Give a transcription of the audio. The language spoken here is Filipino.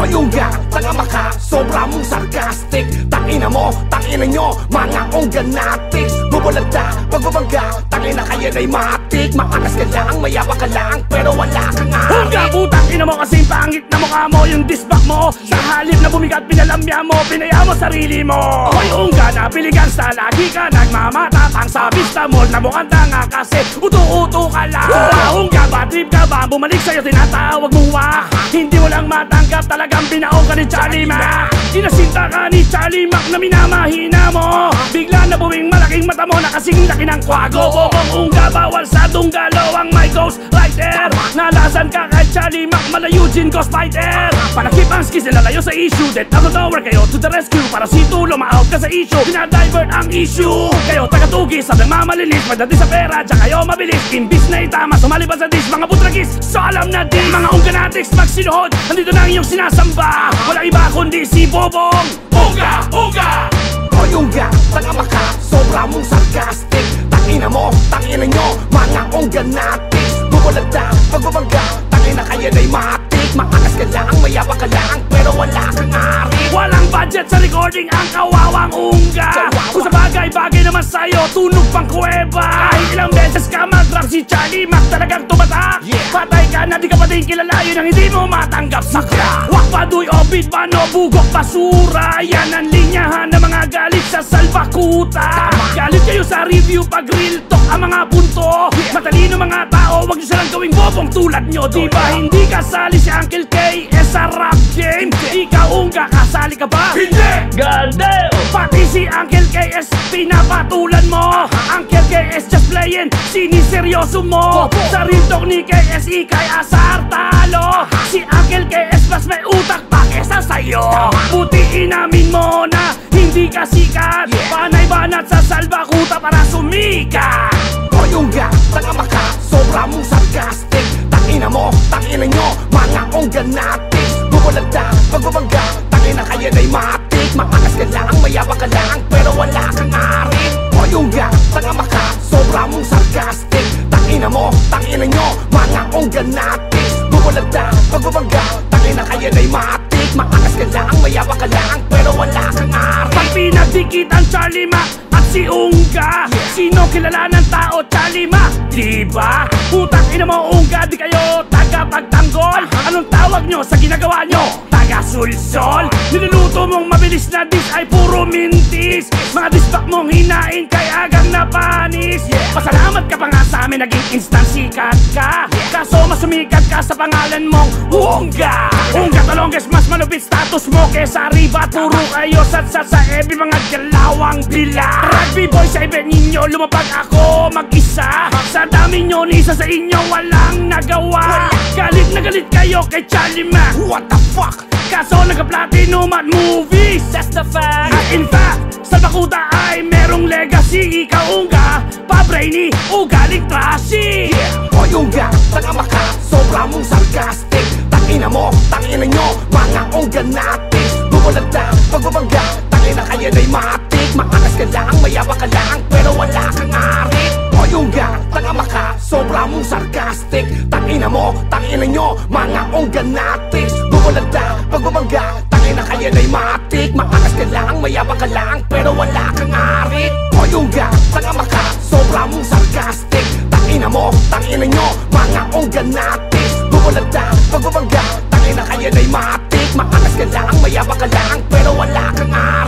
Hoy ungga, tanga maka, sobra mong sarcastic. Tangina mo, tangina nyo, mga ungganatics. Bubulagta, pagbabangga, tangina kayo na'y matik. Maakas ka lang, mayabang ka lang, pero wala kang arik. Ungga, putang ina mo kasing pangit na mukha mo. Yung disback mo, sa halip na bumigat, pinalamya mo, pinaya mo sarili mo. Hoy ungga, napiligan sa lagi ka nagmamatatang sa vista mo na mukhang tanga kasi uto-uto ka lang. Ungga, bad trip ka ba? Bumalik sa'yo, tinatawag mo wa. Hindi mo lang matanggap, talagang binaong ka ni Charlie Mac. Inasinta ka ni Charlie Mac na minamahina mo. Bigla na buwing malaking mata mo na kasing laki ng kwago. Kung ungga, bawal sa dunggalo ang my ghost writer. Nalasan ka kay Charlie Mac, mala Eugene Ghost Fighter. Panakip ang skis, nilalayo sa issue. Dead out of nowhere kayo to the rescue. Para si Tulo, ma-out ka sa issue. Dinadivert ang issue. Kayo taga-tugis, sabi mamalilis. Pagdating sa pera, tsaka kayo mabilis. Imbis na itama, sumali pa sa dis. Mga putragis, so alam na din. Mga ungganatics, magsinuhod, andito na ang iyong sinasamba. Walang iba kundi si Bobong Ungga, Ungga. Hoy ungga, tanga maka, sobra mong sarcastic. Tangina mo, tangina nyo, mga ungganatics. Bubulagta, pagbabangga, tangina kayo na'y matik. Maakas ka lang, mayabang ka lang, pero wala kang arik. Walang budget sa recording ang kawawang ungga. Kung sa bagay-bagay naman sa'yo, tunog pang kuweba. Kahit ilang beses ka mag-rap, si Charlie Mac talagang tumatak. Patay ka na, di ka pa din kilala, yun ang hindi mo matanggap. Sakra, wakpaduy o bitbano, bugok basura. Yan ang linyahan ng mga galit sa salbakuta. Galit kayo sa review pag real talk ang mga punto. Matalino mga tao, wag nyo silang gawing bobong tulad nyo. Diba hindi kasali si Uncle K sa rap game? Ikaw ungga, kasali ka ba? Hindi! Goddamn! Pati si Uncle KS pinapatulan mo. Uncle KS just playing, siniseryoso mo. Sa real talk ni KS, ikay asar talo. Si Uncle KS mas may utak pa kesa sa'yo. Buti inamin mo na hindi ka sikat. Panay banat sa salbakuta para sumikat. Hoy ungga, tanga maka, sobra mong sarcastic. Tangina mo, tangina nyo, mga ungganatics. Bubulagta, pagbabangga, tangina kayo na'y matik. Maakas ka lang, mayabang ka lang, pero wala kang arik. Hoy ungga, tanga maka, sobra mong sarcastic. Tangina mo, tangina nyo, mga ungganatics. Bubulagta, pagbabangga, tangina kayo na'y matik. Maakas ka lang, mayabang ka lang, pero wala kang arik. Pag pinagdikit ang Charlie Mac at si Ungga, sino kilala ng tao? Charlie Mac, diba? Putang ina mo ungga, di kayo taga-pagtanggol. Anong tawag nyo sa ginagawa nyo? Taga-sulsol. Niluluto mong mabilis na dis ay puro mintis. Mga disbak mong hinain kay agang napanis. Pasalamat ka pa nga sa amin, naging instant sikat ka. Kaso mas sumikat ka sa pangalan mong Ungga. Ungga the longest, mas malupit status mo kesa riba. Puro kayo satsat sa ebi, mga galawang bila. Rugby boy sa event ninyo, lumapag ako mag-isa. Sa dami nyo, ni isa sa inyo walang nagawa. Galit na galit kayo kay Charlie Mac. What the fuck? Kaso nagka-platinum at movies, that's the fact. At in fact, salbakuta ay merong legacy. Ikaw ungga, pa-brainy, ugaling trashy. Hoy ungga, tanga maka, sobra mong sarcastic. Tangina mo, tangina nyo, mga ungganatics. Bubulagta, pagbabangga, tangina kayo na'y matik. Maakas ka lang, mayabang ka lang, pero wala kang arik. Hoy ungga, tanga maka, sobra mong sarcastic. Tangina mo, tangina nyo, mga ungganatics. Bubulagta, pagbabangga, tangina kayo na'y matik. Maakas ka lang, mayabang ka lang, pero wala kang arik. Hoy ungga, tanga maka, sobra mong sarcastic. Tangina mo, tangina nyo, mga ungganatics. Bubulagta, pagbabangga, tangina kayo na'y matik. Maakas ka lang, mayabang ka lang, pero wala kang arik.